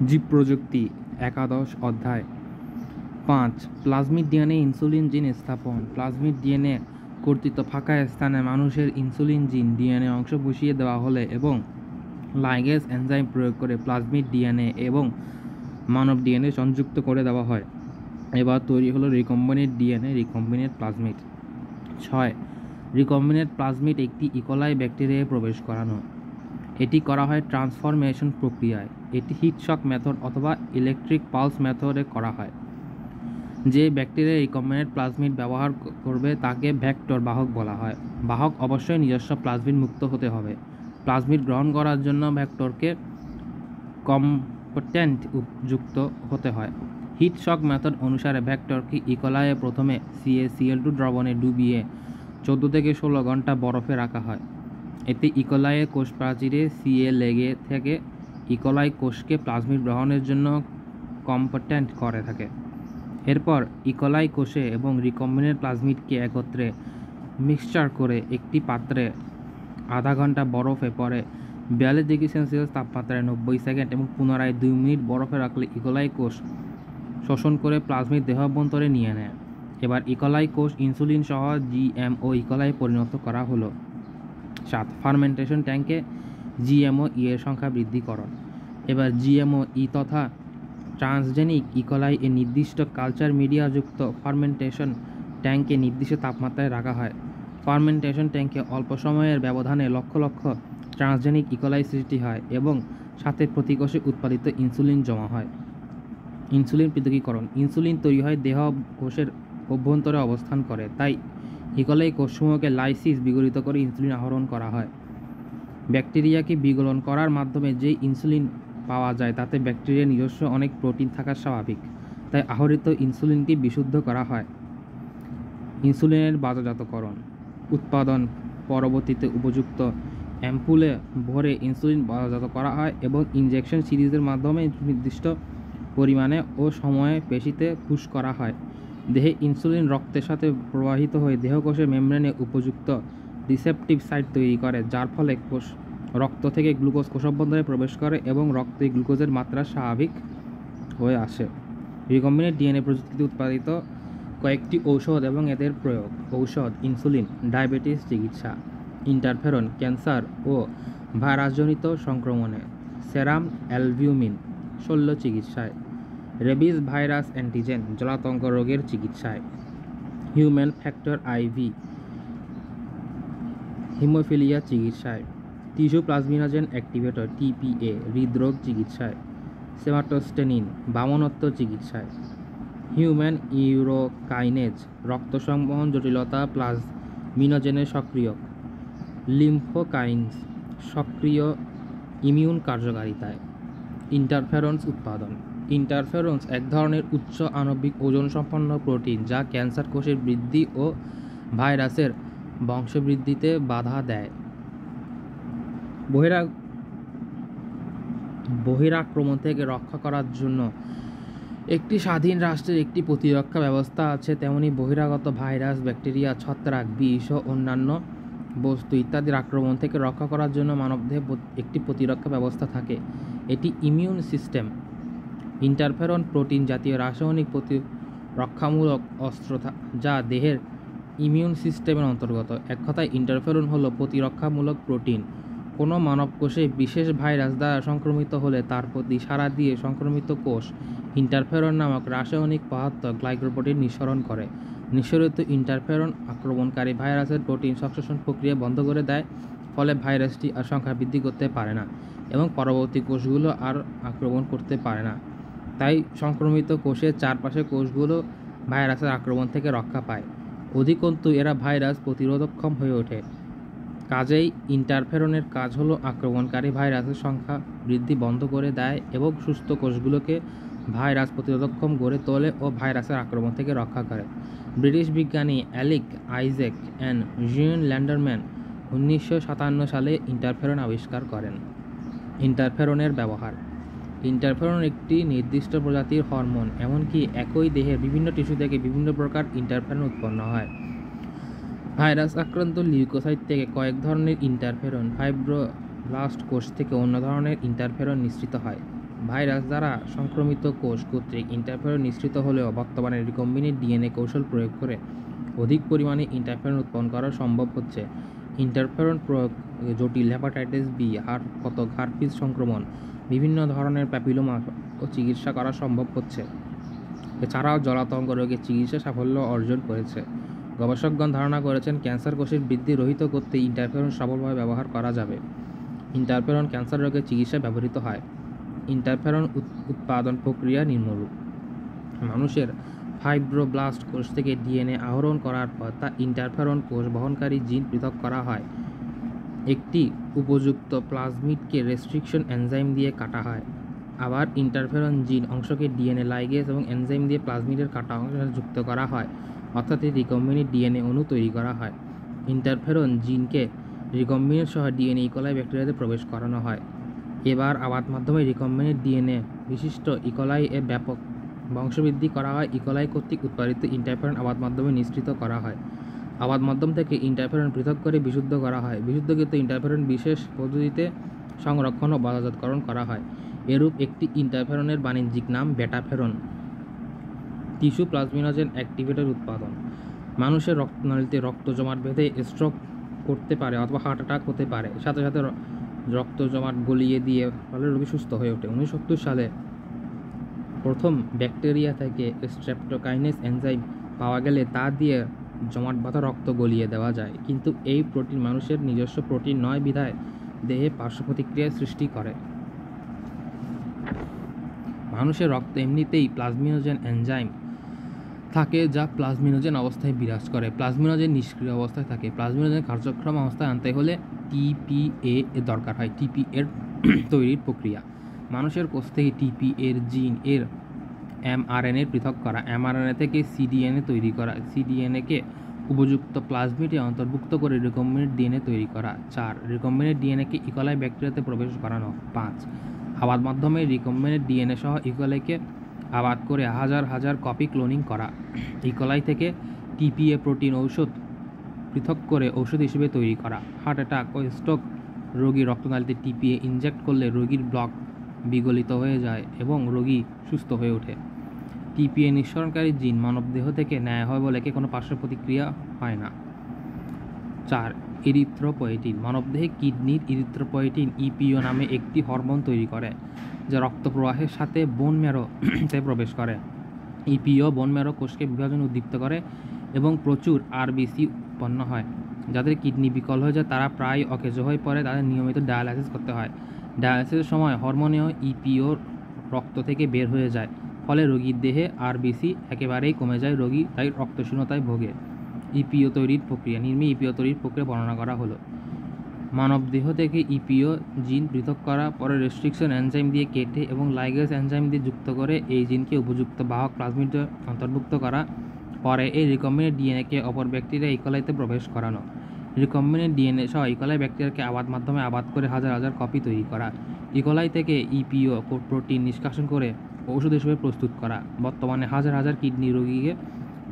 জীব প্রযুক্তি একাদশ অধ্যায় 5 প্লাজমিড ডিএনএ ইনসুলিন জিন স্থাপন। প্লাজমিড ডিএনএ কর্তৃক ফাঁকা স্থানে মানুষের ইনসুলিন জিন ডিএনএ অংশ বসিয়ে দেওয়া হলে এবং লাইগেজ এনজাইম প্রয়োগ করে প্লাজমিড ডিএনএ এবং মানব ডিএনএ সংযুক্ত করে দেওয়া হয়। এবার তৈরি হলো recombinant DNA, recombinant plasmid. 6 recombinant plasmid একটি ইকোলাই ব্যাকটেরিয়ায় প্রবেশ করানো। এটি করা হয় ট্রান্সফরমেশন প্রক্রিয়ায়। এটি হিট শক মেথড অথবা ইলেকট্রিক পালস মেথডে করা হয়। যে ব্যাকটেরিয়া রিকম্বিনেন্ট প্লাজমিড ব্যবহার করবে তাকে ভেক্টর বাহক বলা হয়। বাহক অবশ্যই নিজস্ব প্লাজমিড মুক্ত হতে হবে। প্লাজমিড গ্রহণ করার জন্য ভেক্টরকে কম্পটেন্ট যুক্ত হতে হয়। হিট শক মেথড অনুসারে ভেক্টরকে ইকোলাইয়ে প্রথমে CaCl2 দ্রবণে ডুবিয়ে 14 থেকে 16 ঘন্টা বরফে রাখা হয়। এতে ইকোলাই কোষ প্রাচীরে Ca লেগে থেকে ইকোলাই কোষকে প্লাজমিড গ্রহণের জন্য কম্পটেন্ট করে থাকে। এরপর ইকোলাই কোষে এবং রিকম্বিনেন্ট প্লাজমিডকে একত্রে মিক্সচার করে একটি পাত্রে আধা ঘন্টা বরফে পরে 42 ডিগ্রি সেলসিয়াস তাপমাত্রায় 90 সেকেন্ড এবং পুনরায় 2 মিনিট বরফে রাখলে ইকোলাই কোষ শোষণ করে প্লাজমিড দেহ অভ্যন্তরে নিয়ে নেয়। এবার ইকোলাই কোষ ইনসুলিন সহ GMO ইকোলাই পরিণত করা হলো। 7 ফার্মেন্টেশন ট্যাঙ্কে GMO এর সংখ্যা বৃদ্ধিকরণ। এবার GMO তথা ট্রান্সজেনিক ইকোলাই এর নির্দিষ্ট কালচার মিডিয়াযুক্ত ফার্মেন্টেশন ট্যাঙ্কে নির্দিষ্ট তাপমাত্রায় রাখা হয়। ফার্মেন্টেশন ট্যাঙ্কে অল্প সময়ের ব্যবধানে লক্ষ লক্ষ ট্রান্সজেনিক ইকোলাই সৃষ্টি হয় এবং সাথে প্রতিকোষে উৎপাদিত ইনসুলিন জমা হয়। ইনসুলিন পৃথকীকরণ। ইনসুলিন তৈরি হয় দেহ কোষের অভ্যন্তরে অবস্থান করে, তাই ইকোলাই কোষসমূহকে লাইসিস বিগলিত করে ইনসুলিন আহরণ করা হয়। ব্যাকটেরিয়াকে বিগলন করার মাধ্যমে যে ইনসুলিন পাওয়া যায় তাতে ব্যাকটেরিয়ার নিজস্ব অনেক প্রোটিন থাকা স্বাভাবিক, তাই আহরিত ইনসুলিনকে বিশুদ্ধ করা হয়। ইনসুলিনের বাজারজাতকরণ। উৎপাদন পরবর্তীতে উপযুক্ত অ্যাম্পুলে ভরে ইনসুলিন বাজারজাত করা হয় এবং ইনজেকশন সিরিজের মাধ্যমে নির্দিষ্ট পরিমাণে ও সময়ে পেশিতে পুশ করা হয়। দেহে ইনসুলিন রক্তের সাথে প্রবাহিত হয়ে দেহকোষের মেমব্রেনে উপযুক্ত রিসেপটিভ সাইট তৈরি করে, যার ফলে রক্ত থেকে গ্লুকোজ কোষাভ্যন্তরে প্রবেশ করে এবং রক্তে গ্লুকোজের মাত্রা স্বাভাবিক হয়ে আসে। রিকম্বিনেন্ট ডিএনএ প্রযুক্তিতে উৎপাদিত কয়েকটি ঔষধ এবং এদের প্রয়োগ। ঔষধ: ইনসুলিন ডায়াবেটিস চিকিৎসা, ইন্টারফেরন ক্যান্সার ও ভাইরাসজনিত সংক্রমণে, সেরাম অ্যালবিউমিন শল্য চিকিৎসায়, রেবিস ভাইরাস অ্যান্টিজেন জলাতঙ্ক রোগের চিকিৎসায়, হিউম্যান ফ্যাক্টর IV হিমোফিলিয়া চিকিৎসায়, টিস্যু প্লাজমিনোজেন অ্যাক্টিভেটর TPA হৃদরোগ চিকিৎসায়, সেমাটোস্টেনিন বামনত্ব চিকিৎসায়, হিউম্যান ইউরোকাইনেজ রক্ত সংবহন জটিলতা প্লাজমিনোজেনের সক্রিয়ক, লিম্ফোকাইনস সক্রিয় ইমিউন কার্যকারিতায়। ইন্টারফেরন্স উৎপাদন। ইন্টারফেরন্স এক ধরনের উচ্চ আণবিক ওজন সম্পন্ন প্রোটিন যা ক্যান্সার কোষের বৃদ্ধি ও ভাইরাসের বংশবৃদ্ধিতে বাধা দেয়। বহিরাক্রমণ থেকে রক্ষা করার জন্য একটি স্বাধীন রাষ্ট্রের একটি প্রতিরক্ষা ব্যবস্থা আছে, তেমনি বহিরাগত ভাইরাস, ব্যাকটেরিয়া, ছত্রাক, বিষ ও অন্যান্য বস্তু ইত্যাদির আক্রমণ থেকে রক্ষা করার জন্য মানবদেহে একটি প্রতিরক্ষা ব্যবস্থা থাকে। এটি ইমিউন সিস্টেম। ইন্টারফেরন প্রোটিন জাতীয় রাসায়নিক প্রতিরক্ষামূলক অস্ত্র যা দেহের ইমিউন সিস্টেমের অন্তর্গত। এক কথায় ইন্টারফেরন হলো প্রতিরক্ষামূলক প্রোটিন। কোনো মানব কোষে বিশেষ ভাইরাস দ্বারা সংক্রমিত হলে তার প্রতি সাড়া দিয়ে সংক্রমিত কোষ ইন্টারফেরন নামক রাসায়নিক পদার্থ গ্লাইকোপ্রোটিন নিঃসরণ করে। নিঃসরিত ইন্টারফেরন আক্রমণকারী ভাইরাসের প্রোটিন সংশ্লেষণ প্রক্রিয়া বন্ধ করে দেয়, ফলে ভাইরাসটি আর সংখ্যা বৃদ্ধি করতে পারে না এবং পরবর্তী কোষগুলো আর আক্রমণ করতে পারে না। তাই সংক্রমিত কোষের চারপাশের কোষগুলো ভাইরাসের আক্রমণ থেকে রক্ষা পায়। অধিকন্তু এরা ভাইরাস প্রতিরোধক্ষম হয়ে ওঠে। কাজেই ইন্টারফেরনের কাজ হলো আক্রমণকারী ভাইরাসের সংখ্যা বৃদ্ধি বন্ধ করে দেয় এবং সুস্থ কোষগুলোকে ভাইরাস প্রতিরোধক্ষম গড়ে তোলে ও ভাইরাসের আক্রমণ থেকে রক্ষা করে। ব্রিটিশ বিজ্ঞানী অ্যালিক আইজ্যাক অ্যান্ড জিওন ল্যান্ডারম্যান 1957 সালে ইন্টারফেরন আবিষ্কার করেন। ইন্টারফেরনের ব্যবহার। ইন্টারফেরন একটি নির্দিষ্ট প্রজাতির হরমোন, এমনকি একই দেহের বিভিন্ন টিস্যু থেকে বিভিন্ন প্রকার ইন্টারফেরন উৎপন্ন হয়। ভাইরাস আক্রান্ত লিউকোসাইট থেকে কয়েক ধরনের ইন্টারফেরন, ফাইব্রোব্লাস্ট কোষ থেকে অন্য ধরনের ইন্টারফেরন নিঃসৃত হয়। ভাইরাস দ্বারা সংক্রমিত কোষ কর্তৃক ইন্টারফেরন নিঃসৃত হলেও বর্তমানে রিকম্বিনেন্ট ডিএনএ কৌশল প্রয়োগ করে অধিক পরিমাণে ইন্টারফেরন উৎপন্ন করা সম্ভব হচ্ছে। ইন্টারফেরন প্রয়োগ জটিল হেপাটাইটিস বি, হার্পিস সংক্রমণ, বিভিন্ন ধরনের প্যাপিলোমা ও চিকিৎসা করা সম্ভব হচ্ছে। এছাড়াও জলাতঙ্ক রোগের চিকিৎসা সাফল্য অর্জন করেছে। গবেষকগণ ধারণা করেছেন ক্যান্সার কোষের বৃদ্ধি রহিত করতে ইন্টারফেরন সফলভাবে ব্যবহার করা যাবে। ইন্টারফেরন ক্যান্সার রোগের চিকিৎসায় ব্যবহৃত হয়। ইন্টারফেরন উৎপাদন প্রক্রিয়া নিম্নরূপ। মানুষের ফাইব্রোব্লাস্ট কোষ থেকে ডিএনএ আহরণ করার পর তা ইন্টারফেরন কোষ বহনকারী জিন পৃথক করা হয়। একটি উপযুক্ত প্লাজমিডকে রেস্ট্রিকশন এনজাইম দিয়ে কাটা হয়। আবার ইন্টারফেরন জিন অংশকে ডিএনএ লাইগেজ এবং এনজাইম দিয়ে প্লাজমিডের কাটা অংশের সাথে যুক্ত করা হয়, অর্থাৎ এই রিকম্বিনেন্ট ডিএনএ অণু তৈরি করা হয়। ইন্টারফেরন জিনকে রিকম্বিনেন্ট সহ ডিএনএ ইকোলাই ব্যাকটেরিয়াতে প্রবেশ করানো হয়। এবার আবাদ মাধ্যমে রিকম্বিনেন্ট ডিএনএ বিশিষ্ট ইকোলাই এর ব্যাপক বংশবৃদ্ধি করা হয়। ইকোলাই কর্তৃক উৎপাদিত ইন্টারফেরন আবাদ মাধ্যমে নিঃসৃত করা হয়। আবাদ মাধ্যম থেকে ইন্টারফেরন পৃথক করে বিশুদ্ধ করা হয়। বিশুদ্ধকৃত ইন্টারফেরন বিশেষ পদ্ধতিতে সংরক্ষণ ও বাজারজাতকরণ করা হয়। এরূপ একটি ইন্টারফেরনের বাণিজ্যিক নাম বেটাফেরন। টিস্যু প্লাজমিনোজেন অ্যাক্টিভেটর উৎপাদন। মানুষের রক্তনালীতে রক্ত জমাট বেঁধে স্ট্রোক করতে পারে অথবা হার্ট অ্যাটাক হতে পারে। সাথে সাথে রক্ত জমাট গলিয়ে দিয়ে ফলে রোগী সুস্থ হয়ে ওঠে। 1970 সালে প্রথম ব্যাকটেরিয়া থেকে স্ট্রেপ্টোকাইনেস এনজাইম পাওয়া গেলে তা দিয়ে জমাট বাঁধা রক্ত গলিয়ে দেওয়া যায়। কিন্তু এই প্রোটিন মানুষের নিজস্ব প্রোটিন নয় বিধায় দেহে পার্শ্ব প্রতিক্রিয়া সৃষ্টি করে। মানুষের রক্তে এমনিতেই প্লাজমিনোজেন এনজাইম থাকে যা প্লাজমিনোজেন অবস্থায় বিরাজ করে। প্লাজমিনোজেন নিষ্ক্রিয় অবস্থায় থাকে। প্লাজমিনোজেন কার্যক্ষম অবস্থায় আনতে হলে টিপিএ এর দরকার হয়। টিপিএর তৈরির প্রক্রিয়া। মানুষের কোষ থেকে টিপিএর জিন এর এমআরএনএ পৃথক করা, এমআরএনএ থেকে সিডিএনএ তৈরি করা, সিডিএনএকে উপযুক্ত প্লাজমিডে অন্তর্ভুক্ত করে রিকম্বিনেন্ট ডিএনএ তৈরি করা। 4. রিকম্বিনেন্ট ডিএনএকে ইকোলাই ব্যাকটেরিয়াতে প্রবেশ করানো। 5. আবাদ মাধ্যমে রিকম্বিনেন্ট ডিএনএ সহ ইকোলাইকে আবাদ করে হাজার হাজার কপি ক্লোনিং করা। ইকোলাই থেকে টিপিএ প্রোটিন ঔষধ পৃথক করে ঔষধ হিসেবে তৈরি করা। হার্ট অ্যাটাক ও স্ট্রোক রোগী রক্তনালীতে টিপিএ ইনজেক্ট করলে রোগীর ব্লক বিগলিত হয়ে যায় এবং রোগী সুস্থ হয়ে ওঠে। টিপিএ নিঃসরণকারী জিন মানবদেহ থেকে নেওয়া হয় বলে কোনো পার্শ্ব প্রতিক্রিয়া হয় না। 4. ইরিথ্রোপয়েটিন। মানবদেহে কিডনির ইরিথ্রোপয়েটিন ইপিও নামে একটি হরমোন তৈরি করে যা রক্ত প্রবাহের সাথে বোন ম্যারোতে প্রবেশ করে। ইপিও বোন ম্যারো কোষকে বিভাজন উদ্দীপ্ত করে এবং প্রচুর আরবিসি উৎপন্ন হয়। যাদের কিডনি বিকল হয়ে যায় তারা প্রায় অকেজ হয়ে পড়ে, তাদের নিয়মিত ডায়ালাইসিস করতে হয়। ডায়ালাইসিসের সময় হরমোনীয় ইপিও রক্ত থেকে বের হয়ে যায়, ফলে রোগীর দেহে আরবিসি একেবারেই কমে যায়। রোগী তাই রক্তশূন্যতায় ভোগে। ইপিও তৈরির প্রক্রিয়া। নিম্নে ইপিও তৈরির প্রক্রিয়া বর্ণনা করা হলো। মানবদেহ থেকে ইপিও জিন পৃথক করা, পরে রেস্ট্রিকশন এনজাইম দিয়ে কেটে এবং লাইগেজ এনজাইম দিয়ে যুক্ত করে এই জিনকে উপযুক্ত বাহক প্লাজমিডে অন্তর্ভুক্ত করা, পরে এই রিকম্বিনেন্ট ডিএনএকে অপর ব্যাকটেরিয়া ইকোলাইতে প্রবেশ করানো। রিকম্বিনেন্ট ডিএনএ সহ ইকোলাই ব্যাকটেরিয়াকে আবাদ মাধ্যমে আবাদ করে হাজার হাজার কপি তৈরি করা। ইকোলাই থেকে ইপিও প্রোটিন নিষ্কাশন করে ঔষধ হিসেবে প্রস্তুত করা। বর্তমানে হাজার হাজার কিডনি রোগীকে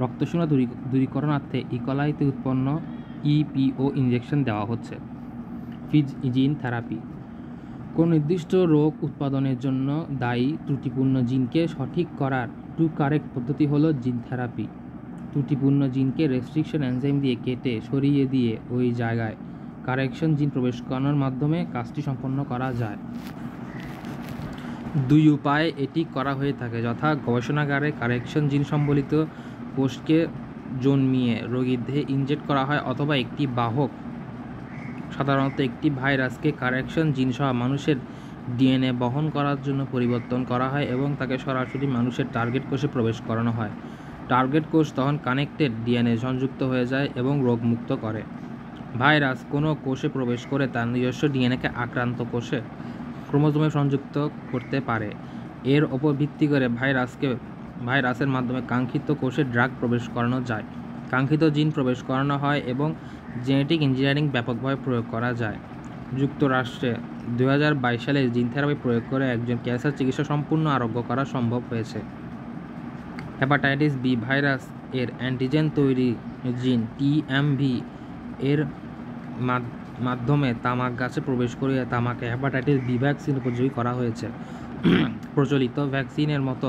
রক্তশূন্য দূরীকরণার্থে ইকোলাইতে উৎপন্ন ইপিও ইনজেকশন দেওয়া হচ্ছে। Gene therapy. কোন নির্দিষ্ট রোগ উৎপাদনের জন্য দায়ী ত্রুটিপূর্ণ জিনকে সঠিক করার কারেক্ট পদ্ধতি হলো জিন থেরাপি। ত্রুটিপূর্ণ জিনকে রেস্ট্রিকশন এনজাইম দিয়ে কেটে সরিয়ে দিয়ে ওই জায়গায় কারেকশন জিন প্রবেশ করানোর মাধ্যমে কাজটি সম্পন্ন করা যায়। 2 উপায়ে এটি করা হয়ে থাকে, যথা গবেষণাগারে কারেকশন জিন সম্বলিত কোষকে জন্মিয়ে রোগীর দেহে ইনজেক্ট করা হয়, অথবা একটি বাহক, সাধারণত একটি ভাইরাসকে কারেকশন জিন সহ মানুষের ডিএনএ বহন করার জন্য পরিবর্তন করা হয় এবং তাকে সরাসরি মানুষের টার্গেট কোষে প্রবেশ করানো হয়। টার্গেট কোষ তখন কানেক্টেড ডিএনএ সংযুক্ত হয়ে যায় এবং রোগমুক্ত করে। ভাইরাস কোনো কোষে প্রবেশ করে তার নিজস্ব ডিএনএকে আক্রান্ত কোষে ক্রোমোজোমে সংযুক্ত করতে পারে। এর ওপর ভিত্তি করে ভাইরাসের মাধ্যমে কাঙ্ক্ষিত কোষে ড্রাগ প্রবেশ করানো যায়, কাঙ্ক্ষিত জিন প্রবেশ করানো হয় এবং জেনেটিক ইঞ্জিনিয়ারিং ব্যাপকভাবে প্রয়োগ করা যায়। যুক্তরাষ্ট্রে 2022 সালে জিন থেরাপি প্রয়োগ করে একজন ক্যান্সার চিকিৎসা সম্পূর্ণ আরোগ্য করা সম্ভব হয়েছে। হেপাটাইটিস বি ভাইরাস এর অ্যান্টিজেন তৈরি জিন টিএমভি এর মাধ্যমে তামাক গাছে প্রবেশ করিয়ে তামাকে হেপাটাইটিস বি ভ্যাকসিন উপযোগী করা হয়েছে। প্রচলিত ভ্যাকসিনের মতো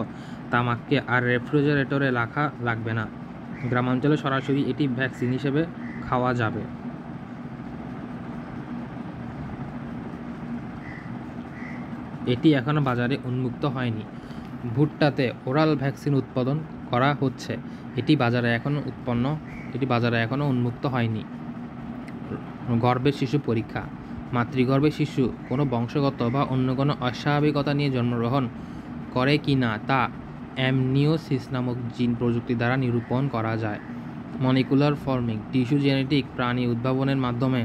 তামাককে আর রেফ্রিজারেটরে রাখা লাগবে না। গ্রামাঞ্চলে সরাসরি এটি ভ্যাকসিন হিসেবে খাওয়া যাবে। এটি এখনও বাজারে উন্মুক্ত হয়নি। ভুট্টাতে ওরাল ভ্যাকসিন উৎপাদন করা হচ্ছে। এটি বাজারে এখনও উন্মুক্ত হয়নি। গর্ভের শিশু পরীক্ষা। মাতৃগর্ভে শিশু কোনো বংশগত বা অন্য কোনো অস্বাভাবিকতা নিয়ে জন্মগ্রহণ করে কি না তা অ্যামনিওসিস নামক জিন প্রযুক্তি দ্বারা নিরূপণ করা যায়। Molecular forming. টিস্যু জেনেটিক প্রাণী উদ্ভাবনের মাধ্যমে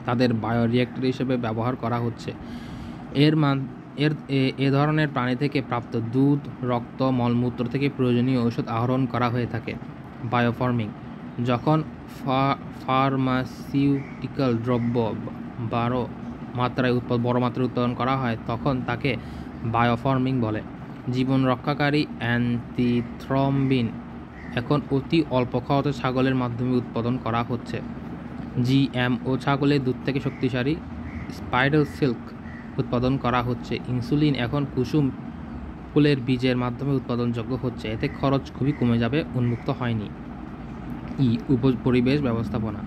তাদের বায়োরিয়েক্টর হিসেবে ব্যবহার করা হচ্ছে। এ ধরনের প্রাণী থেকে প্রাপ্ত দুধ, রক্ত, মলমূত্র থেকে প্রয়োজনীয় ঔষধ আহরণ করা হয়ে থাকে। বায়োফর্মিং। যখন ফার্মাসিউটিক্যাল দ্রব্য বড় মাত্রায় উৎপাদন করা হয় তখন তাকে বায়োফর্মিং বলে। জীবন রক্ষাকারী অ্যান্টিথ্রম্বিন এখন অতি অল্প খরচে ছাগলের মাধ্যমে উৎপাদন করা হচ্ছে। জিএমও ছাগলের দুধ থেকে শক্তিশালী স্পাইডার সিল্ক উৎপাদন করা হচ্ছে। ইনসুলিন এখন কুসুম ফুলের বীজের মাধ্যমে উৎপাদনযোগ্য হচ্ছে। এতে খরচ খুবই কমে যাবে। উন্মুক্ত হয়নি। পরিবেশ ব্যবস্থাপনা।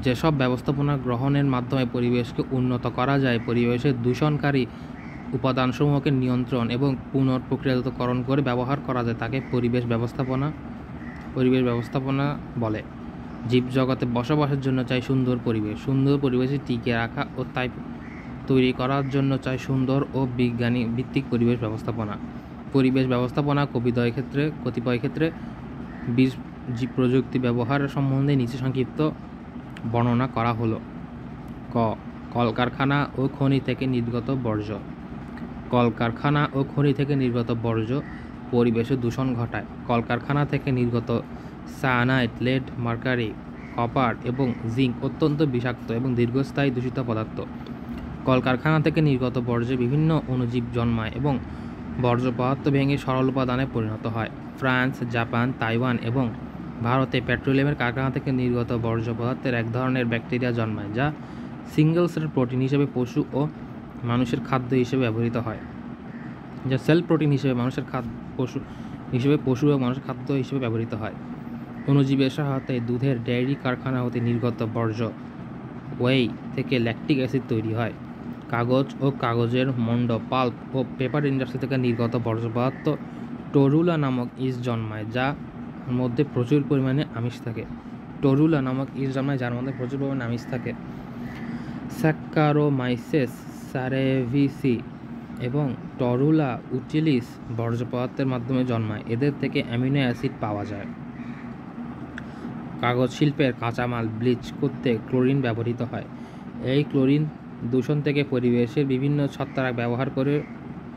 যেসব ব্যবস্থাপনা গ্রহণের মাধ্যমে পরিবেশকে উন্নত করা যায়, পরিবেশের দূষণকারী উপাদানসমূহকে নিয়ন্ত্রণ এবং পুনঃপ্রক্রিয়াজাতকরণ করে ব্যবহার করা যায় তাকে পরিবেশ ব্যবস্থাপনা বলে। জীবজগতে বসবাসের জন্য চাই সুন্দর পরিবেশ। সুন্দর পরিবেশে টিকে রাখা ও তাই তৈরি করার জন্য চাই সুন্দর ও বিজ্ঞানী ভিত্তিক পরিবেশ ব্যবস্থাপনা। পরিবেশ ব্যবস্থাপনা কতিপয় ক্ষেত্রে জীব প্রযুক্তি ব্যবহারের সম্বন্ধে নিচে সংক্ষিপ্ত বর্ণনা করা হলো। কলকারখানা ও খনি থেকে নির্গত বর্জ্য। কলকারখানা ও খনি থেকে নির্গত বর্জ্য পরিবেশে দূষণ ঘটায়। কলকারখানা থেকে নির্গত সায়ানাইড, লেড, মার্কারি, কপার এবং জিঙ্ক অত্যন্ত বিষাক্ত এবং দীর্ঘস্থায়ী দূষিত পদার্থ। কলকারখানা থেকে নির্গত বর্জ্যে বিভিন্ন অণুজীব জন্মায় এবং বর্জ্য পদার্থ ভেঙে সরল উপাদানে পরিণত হয়। ফ্রান্স, জাপান, তাইওয়ান এবং ভারতে পেট্রোলিয়ামের কারখানা থেকে নির্গত বর্জ্য পদার্থের এক ধরনের ব্যাকটেরিয়া জন্মায় যা সিঙ্গেল সেল প্রোটিন হিসেবে পশু ও মানুষের খাদ্য হিসেবে ব্যবহৃত হয়। পশু ও মানুষের খাদ্য হিসেবে ব্যবহৃত হয়। অণুজীবের সহায়তায় দুধের ডেয়ারি কারখানা হতে নির্গত বর্জ্য ওয়েই থেকে ল্যাকটিক অ্যাসিড তৈরি হয়। কাগজ ও কাগজের মণ্ড, পাল্প ও পেপার ইন্ডাস্ট্রি থেকে নির্গত বর্জ্য পদার্থ টরুলা নামক ইস্ট জন্মায় যার মধ্যে প্রচুর পরিমাণে আমিষ থাকে। স্যাক্কারোমাইসেস সারেভিসি এবং টরুলা উটিলিস বর্জ্য পদার্থের মাধ্যমে জন্মায়। এদের থেকে অ্যামিনো অ্যাসিড পাওয়া যায়। কাগজ শিল্পের কাঁচামাল ব্লিচ করতে ক্লোরিন ব্যবহৃত হয়। এই ক্লোরিন দূষণ থেকে পরিবেশের বিভিন্ন ছত্রাক ব্যবহার করে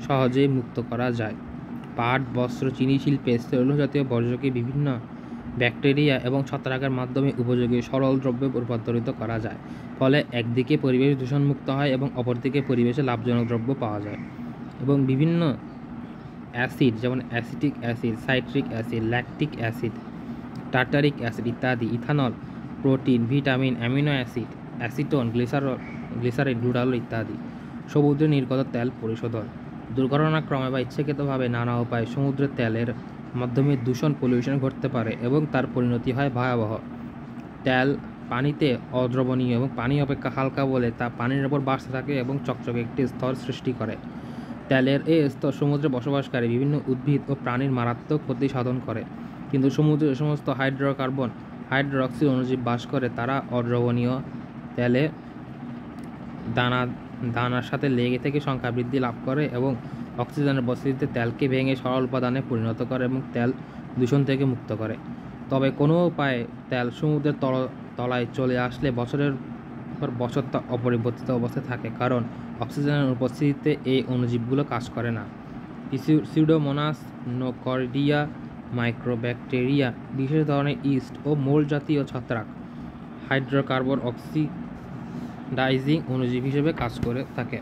সহজেই মুক্ত করা যায়। পাট, বস্ত্র, চিনি শিল্পে সেলুলোজ জাতীয় বর্জ্যকে বিভিন্ন ব্যাকটেরিয়া এবং ছত্রাকের মাধ্যমে উপযোগী সরল দ্রব্যে রূপান্তরিত করা যায়। ফলে একদিকে পরিবেশ দূষণমুক্ত হয় এবং অপরদিকে পরিবেশে লাভজনক দ্রব্য পাওয়া যায়। এবং বিভিন্ন অ্যাসিড যেমন acetic acid, citric acid, lactic acid, tartaric acid ইত্যাদি, ethanol, protein, vitamin, amino acid, acetone, glycerin, গ্লুটাল ইত্যাদি। সমুদ্রে নির্গত তেল পরিশোধন। দুর্ঘটনাক্রমে বা ইচ্ছাকৃতভাবে নানা উপায়ে সমুদ্রের তেলের মাধ্যমে পলিউশন ঘটতে পারে এবং তার পরিণতি হয় ভয়াবহ। তেল পানিতে অদ্রবণীয় এবং পানি অপেক্ষা হালকা বলে তা পানির ওপর ভাসতে থাকে এবং চকচকে একটি স্তর সৃষ্টি করে। তেলের এই স্তর সমুদ্রে বসবাসকারী বিভিন্ন উদ্ভিদ ও প্রাণীর মারাত্মক ক্ষতি সাধন করে। কিন্তু সমুদ্রে যে সমস্ত হাইড্রোকার্বন, হাইড্রোক্সিল অণুজীব বাস করে তারা অদ্রবণীয় তেলে দানার সাথে লেগে থেকে সংখ্যা বৃদ্ধি লাভ করে এবং অক্সিজেনের উপস্থিতিতে তেলকে ভেঙে সরল উপাদানে পরিণত করে এবং তেল দূষণ থেকে মুক্ত করে। তবে কোনো উপায়ে তেল সমুদ্রের তলায় চলে আসলে বছরের পর বছর তা অপরিবর্তিত অবস্থায় থাকে, কারণ অক্সিজেনের উপস্থিতিতে এই অণুজীবগুলো কাজ করে না। সিউডোমোনাস, নোকার্ডিয়া, মাইক্রোব্যাকটেরিয়া, বিশেষ ধরনের ইস্ট ও মোল্ড জাতীয় ছত্রাক হাইড্রোকার্বন অক্সিডাইজিং অণুজীব হিসেবে কাজ করে থাকে।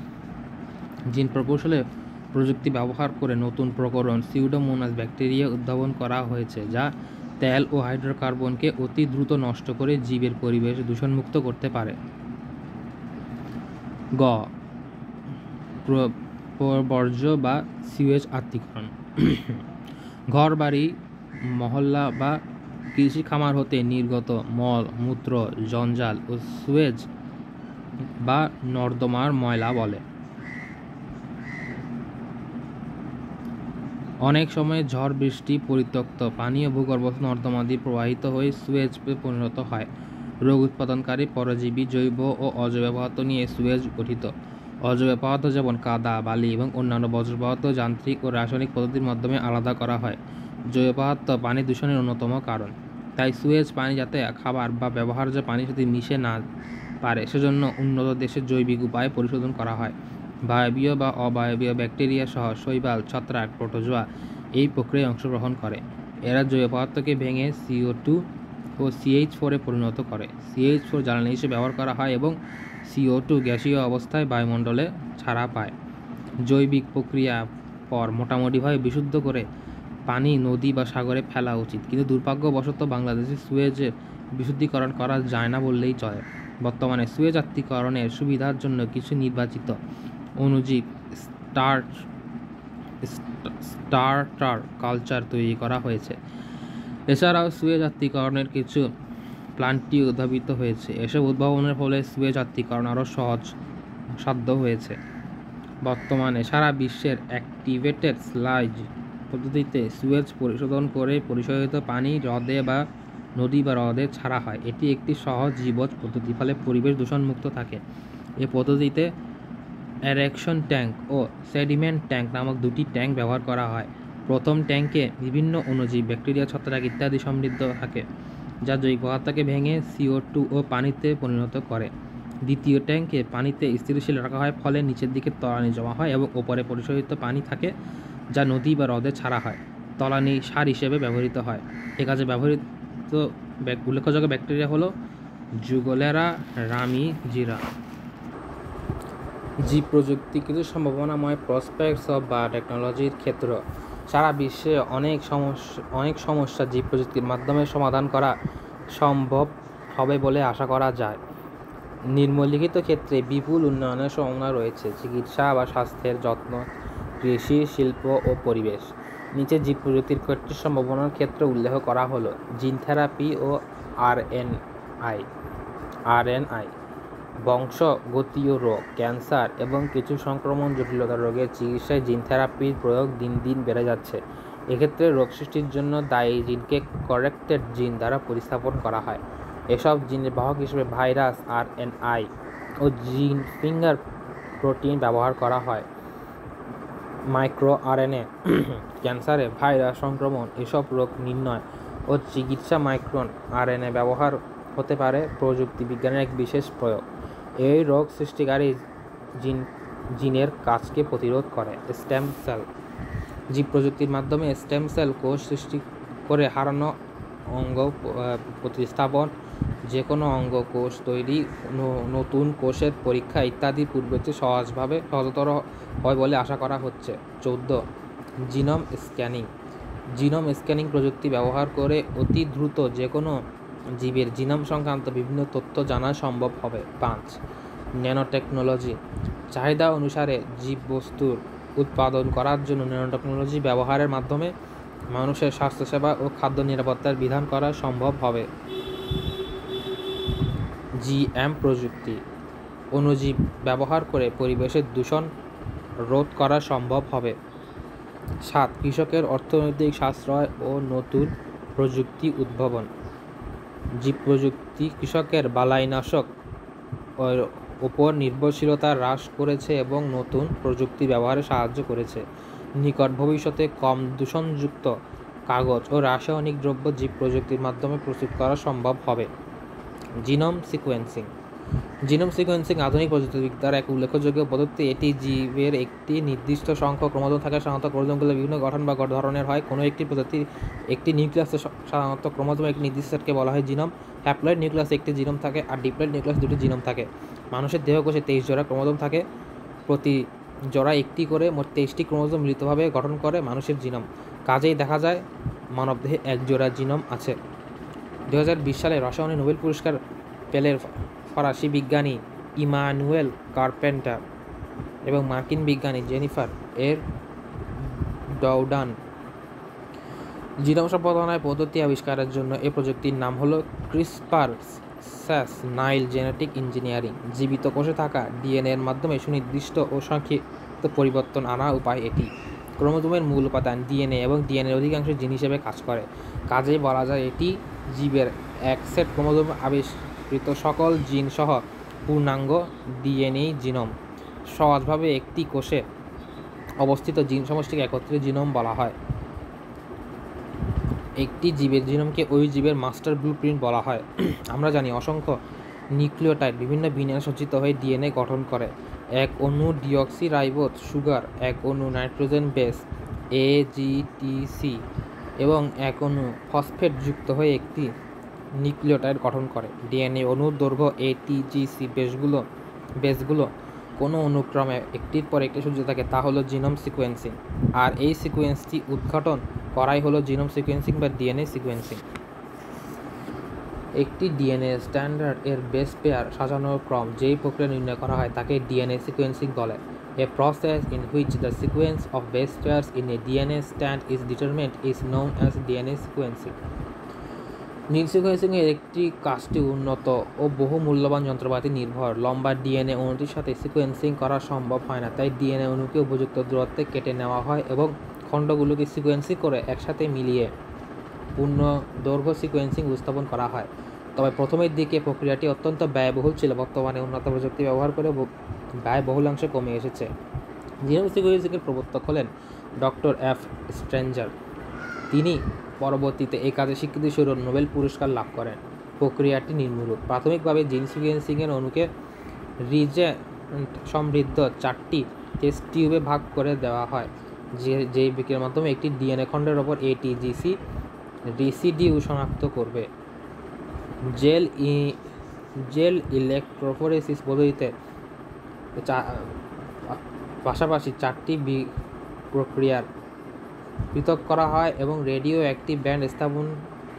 জিন প্রকৌশলে প্রযুক্তি ব্যবহার করে নতুন প্রকরণ সিউডোমোনাস ব্যাকটেরিয়া উদ্ভাবন করা হয়েছে যা তেল ও হাইড্রোকার্বনকে অতি দ্রুত নষ্ট করে জীবের পরিবেশ দূষণমুক্ত করতে পারে। বর্জ্য বা সিওয়েজ আত্তীকরণ। ঘরবাড়ি, মহল্লা বা কৃষি খামার হতে নির্গত মল, মূত্র, জঞ্জাল ও সুয়েজ বা নর্দমার ময়লা বলে। অনেক সময় ঝড় বৃষ্টি, পরিত্যক্ত পানি ও ভূগর্ভস্থ নর্দমা দিয়ে প্রবাহিত হয়ে সুয়েজে পরিণত হয়। রোগ উৎপাদনকারী পরজীবী, জৈব ও অজৈব পদার্থ নিয়ে সুয়েজ গঠিত। অজৈব পদার্থ যেমন কাদা, বালি এবং অন্যান্য বর্জ্য পদার্থ যান্ত্রিক ও রাসায়নিক পদ্ধতির মাধ্যমে আলাদা করা হয়। জৈব পদার্থ পানি দূষণের অন্যতম কারণ। তাই সুয়েজ পানি যাতে খাবার বা ব্যবহার্য পানির সাথে মিশে না পারে সেজন্য উন্নত দেশে জৈবিক উপায়ে পরিশোধন করা হয়। বায়বীয় বা অবায়বীয় ব্যাকটেরিয়া সহ শৈবাল, ছত্রাক, প্রোটোজোয়া এই প্রক্রিয়ায় অংশগ্রহণ করে। এরা জৈব পদার্থকে ভেঙে CO2 ও CH4 পরিণত করে। CH4 জ্বালানি হিসেবে ব্যবহার করা হয় এবং CO2 গ্যাসীয় অবস্থায় বায়ুমণ্ডলে ছাড়া পায়। জৈবিক প্রক্রিয়া পর মোটামুটিভাবে বিশুদ্ধ করে পানি নদী বা সাগরে ফেলা উচিত, কিন্তু দুর্ভাগ্যবশত বাংলাদেশে সুয়েজের বিশুদ্ধীকরণ করা যায় না বললেই চলে। বর্তমানে সুয়েজ আত্তীকরণের সুবিধার জন্য কিছু নির্বাচিত অণুজীব স্টার্টার কালচার তৈরি করা হয়েছে। এছাড়াও সুয়েজ আত্তীকরণের কিছু প্ল্যান্টটি উদ্ভাবিত হয়েছে। এসব উদ্ভাবনের ফলে সুয়েজ আত্তীকরণ আরও সহজ সাধ্য হয়েছে। বর্তমানে সারা বিশ্বের অ্যাক্টিভেটেড স্লাইজ পদ্ধতিতে সুয়েজ পরিশোধন করে পরিশোধিত পানি হ্রদে বা নদী বা হ্রদে ছাড়া হয়। এটি একটি সহজ জীবজ পদ্ধতি, ফলে পরিবেশ দূষণমুক্ত থাকে। এই পদ্ধতিতে অ্যারেকশন ট্যাঙ্ক ও সেডিমেন্ট ট্যাঙ্ক নামক দুটি ট্যাঙ্ক ব্যবহার করা হয়। প্রথম ট্যাঙ্কে বিভিন্ন অণুজীব, ব্যাকটেরিয়া, ছত্রাক ইত্যাদি সমৃদ্ধ থাকে, যা জৈব পদার্থকে ভেঙে CO2 ও পানিতে পরিণত করে। দ্বিতীয় ট্যাঙ্কে পানিতে স্থিতিশীল রাখা হয়, ফলে নিচের দিকে তলানি জমা হয় এবং ওপরে পরিশোধিত পানি থাকে, যা নদী বা হ্রদে ছাড়া হয়। তলানি সার হিসেবে ব্যবহৃত হয়। এ কাজে ব্যবহৃত উল্লেখযোগ্য ব্যাকটেরিয়া হলো জুগোলেরা, রামিজিরা। জীব প্রযুক্তি কিছু সম্ভাবনাময় প্রসপেক্টস অফ বায়োটেকনোলজির ক্ষেত্র। সারা বিশ্বে অনেক সমস্যা জীব প্রযুক্তির মাধ্যমে সমাধান করা সম্ভব হবে বলে আশা করা যায়। নিম্নলিখিত ক্ষেত্রে বিপুল উন্নয়নের সম্ভাবনা রয়েছে: চিকিৎসা বা স্বাস্থ্যের যত্ন, কৃষি, শিল্প ও পরিবেশ। নিচে জীব প্রযুক্তির কয়েকটি সম্ভাবনার ক্ষেত্র উল্লেখ করা হলো: জিন থেরাপি ও RNAi, বংশগতীয় রোগ, ক্যান্সার এবং কিছু সংক্রমণ জটিলতার রোগের চিকিৎসায় জিন থেরাপির প্রয়োগ দিন দিন বেড়ে যাচ্ছে। এক্ষেত্রে রোগ সৃষ্টির জন্য দায়ী জিনকে কারেক্টেড জিন দ্বারা প্রতিস্থাপন করা হয়। এসব জিনের বাহক হিসেবে ভাইরাস, RNAi ও জিন ফিঙ্গার প্রোটিন ব্যবহার করা হয়। মাইক্রো RNA ক্যান্সারে ভাইরাস সংক্রমণ, এসব রোগ নির্ণয় ও চিকিৎসা মাইক্রো RNA ব্যবহার হতে পারে প্রযুক্তি বিজ্ঞানের এক বিশেষ প্রয়োগ। এই রোগ সৃষ্টিকারী জিনের কাজকে প্রতিরোধ করে। স্টেম সেল জীব প্রযুক্তির মাধ্যমে স্টেম সেল কোষ সৃষ্টি করে হারানো অঙ্গ প্রতিস্থাপন, যে কোনো অঙ্গ কোষ তৈরি, নতুন কোষের পরীক্ষা ইত্যাদি পূর্বের চেয়ে সহজতর হয় বলে আশা করা হচ্ছে। 14. Genome scanning. জিনোম স্ক্যানিং প্রযুক্তি ব্যবহার করে অতি দ্রুত যে কোনো জীবের জিনোম সংক্রান্ত বিভিন্ন তথ্য জানা সম্ভব হবে। 5. ন্যানোটেকনোলজি। চাহিদা অনুসারে জীববস্তুর উৎপাদন করার জন্য ন্যানোটেকনোলজি ব্যবহারের মাধ্যমে মানুষের স্বাস্থ্যসেবা ও খাদ্য নিরাপত্তার বিধান করা সম্ভব হবে। GM প্রযুক্তি। অণুজীব ব্যবহার করে পরিবেশের দূষণ রোধ করা সম্ভব হবে। 7. কৃষকের অর্থনৈতিক সাশ্রয় ও নতুন প্রযুক্তি উদ্ভাবন। জীব প্রযুক্তি কৃষকের বালাইনাশক ওপর নির্ভরশীলতা হ্রাস করেছে এবং নতুন প্রযুক্তি ব্যবহারে সাহায্য করেছে। নিকট ভবিষ্যতে কম দূষণযুক্ত কাগজ ও রাসায়নিক দ্রব্য জীব প্রযুক্তির মাধ্যমে প্রস্তুত করা সম্ভব হবে। Genome sequencing. জিনোম সিকোয়েন্সিং আধুনিক প্রযুক্তিবিদ্যার এক উল্লেখযোগ্য পদ্ধতি। এটি জীবের একটি নির্দিষ্ট সংখ্যক ক্রোমোজোম থাকে। সাধারণত ক্রোমোজোমগুলো বিভিন্ন গঠন বা ধরনের হয়। কোনো একটি প্রজাতির একটি নিউক্লিয়াসে সাধারণত ক্রোমোজোম একটি নির্দিষ্ট সেটকে বলা হয় জিনোম। হ্যাপ্লয়েড নিউক্লিয়াসে একটি জিনোম থাকে আর ডিপ্লয়েড নিউক্লিয়াসে দুটি জিনোম থাকে। মানুষের দেহকোষে 23 জোড়া ক্রোমোজোম থাকে। প্রতি জোড়া একটি করে মোট 23টি ক্রোমোজোম মিলিতভাবে গঠন করে মানুষের জিনোম। কাজেই দেখা যায় মানবদেহে 1 জোড়া জিনোম আছে। 2020 সালে রসায়নে নোবেল পুরস্কার পেলেন ফরাসি বিজ্ঞানী ইমানুয়েল কার্পেন্টার। এবং মার্কিন বিজ্ঞানী জেনিফার এর ডাউডান জিনোম সম্পাদনায় পদ্ধতি আবিষ্কারের জন্য এই প্রযুক্তির নাম হলো ক্রিসপার-স্যাস9 জেনেটিক ইঞ্জিনিয়ারিং। জীবিত কোষে থাকা ডিএনএর মাধ্যমে সুনির্দিষ্ট ও সংক্ষিপ্ত পরিবর্তন আনার উপায় এটি। ক্রোমোজোমের মূল উপাদান ডিএনএ এবং ডিএনএর অধিকাংশ জিন হিসেবে কাজ করে। কাজেই বলা যায় এটি জীবের এক সেট ক্রোমোজোম আবিষ্কৃত সকল জিন সহ পূর্ণাঙ্গ ডিএনএ জিনোম। সহজভাবে একটি কোষে অবস্থিত জিন সমষ্টিকে একত্রে জিনোম বলা হয়। একটি জীবের জিনোমকে ওই জীবের মাস্টার ব্লুপ্রিন্ট বলা হয়। আমরা জানি অসংখ্য নিউক্লিওটাইড বিভিন্ন বিন্যাসে সজ্জিত হয়ে ডিএনএ গঠন করে। এক অণু ডিঅক্সিরাইবোজ সুগার, এক অণু নাইট্রোজেন বেস AGTC এবং এক অণু ফসফেট যুক্ত হয়ে একটি নিউক্লিওটাইড গঠন করে। ডিএনএ অণুর দৈর্ঘ্য ATGC বেসগুলো কোনো অনুক্রমে একটির পর একটি সজ্জিত থাকে, তা হলো জিনোম সিকোয়েন্সিং। আর এই সিকোয়েন্সটি উদ্ঘাটন করাই হলো জিনোম সিকোয়েন্সিং বা ডিএনএ সিকোয়েন্সিং। একটি ডিএনএ স্ট্যান্ডার্ড এর বেস পেয়ার সাজানোর ক্রম যেই প্রক্রিয়া নির্ণয় করা হয় তাকে ডিএনএ সিকোয়েন্সিং বলে। A process in which the sequence of base pairs in a DNA strand is determined is known as DNA sequencing. জিন সিকোয়েন্সিং এর একটি কাজটি উন্নত ও বহু মূল্যবান যন্ত্রপাতি নির্ভর। লম্বা ডিএনএ অণুটির সাথে সিকোয়েন্সিং করা সম্ভব হয় না, তাই ডিএনএ অণুকে উপযুক্ত দূরত্বে কেটে নেওয়া হয় এবং খণ্ডগুলোকে সিকোয়েন্সিং করে একসাথে মিলিয়ে পূর্ণ দৈর্ঘ্য সিকোয়েন্সিং উপস্থাপন করা হয়। তবে প্রথমের দিকে প্রক্রিয়াটি অত্যন্ত ব্যয়বহুল ছিল। বর্তমানে উন্নত প্রযুক্তি ব্যবহার করে ব্যয় বহুলাংশে কমে এসেছে। জিনোম সিকোয়েন্সিংয়ের প্রবর্তক হলেন ডক্টর F. স্ট্রেঞ্জার। তিনি পরবর্তীতে এই কাজে স্বীকৃতিস্বরূপ নোবেল পুরস্কার লাভ করেন। প্রক্রিয়াটি নিম্নরূপ। প্রাথমিকভাবে জিন সিকোয়েন্সিংয়ের অণুকে রিজেন্ট সমৃদ্ধ 4টি টেস্ট টিউবে ভাগ করে দেওয়া হয়, যেই বিক্রিয়ার মাধ্যমে একটি ডিএনএ খণ্ডের ওপর ATGC রেসিডিউ শনাক্ত করবে। জেল ইলেক্ট্রোফোরেসিস পদ্ধতিতে পাশাপাশি 4টি প্রক্রিয়ার পৃথক করা হয় এবং রেডিও অ্যাক্টিভ ব্যান্ড স্থাপন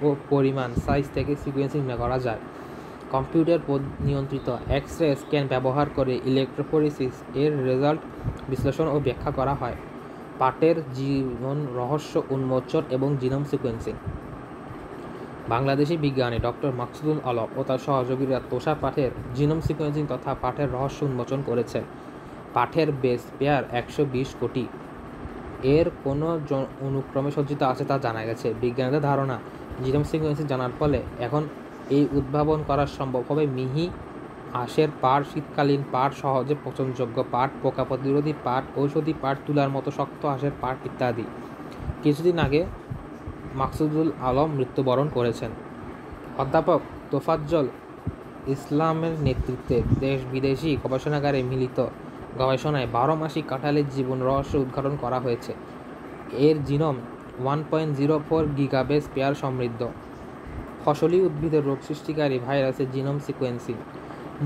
ও পরিমাণ সাইজ থেকে সিকোয়েন্সিং করা যায়। কম্পিউটার নিয়ন্ত্রিত এক্স-রে স্ক্যান ব্যবহার করে ইলেক্ট্রোফোরেসিস এর রেজাল্ট বিশ্লেষণ ও ব্যাখ্যা করা হয়। পাটের জীবন রহস্য উন্মোচন এবং জিনোম সিকোয়েন্সিং। বাংলাদেশি বিজ্ঞানী ডক্টর মাকসুদুল আলম ও তার সহযোগীরা তোষা পাঠের জিনোম সিকোয়েন্সিং তথা পাঠের রহস্য উন্মোচন করেছেন। পাঠের বেস পেয়ার 120 কোটি এর কোনো অনুক্রমে সজ্জিত আছে তা জানা গেছে। বিজ্ঞানীদের ধারণা, জিনোম সিকোয়েন্সিং জানার ফলে এখন এই উদ্ভাবন করা সম্ভব হবে মিহি আঁশের পাট, শীতকালীন পাট, সহজে পচনযোগ্য পাট, পোকা প্রতিরোধী পাট, ঔষধি পাট, তুলার মতো শক্ত আঁশের পাট ইত্যাদি। কিছুদিন আগে মাকসুদুল আলম মৃত্যুবরণ করেছেন। অধ্যাপক তোফাজ্জল ইসলামের নেতৃত্বে দেশ বিদেশি গবেষণাগারে মিলিত গবেষণায় 12 মাসিক কাঁঠালের জীবন রহস্য উদ্ঘাটন করা হয়েছে। এর জিনোম 1.04 গিগাবেস পেয়ার সমৃদ্ধ। ফসলি উদ্ভিদের রোগ সৃষ্টিকারী ভাইরাসের জিনোম সিকোয়েন্সিং।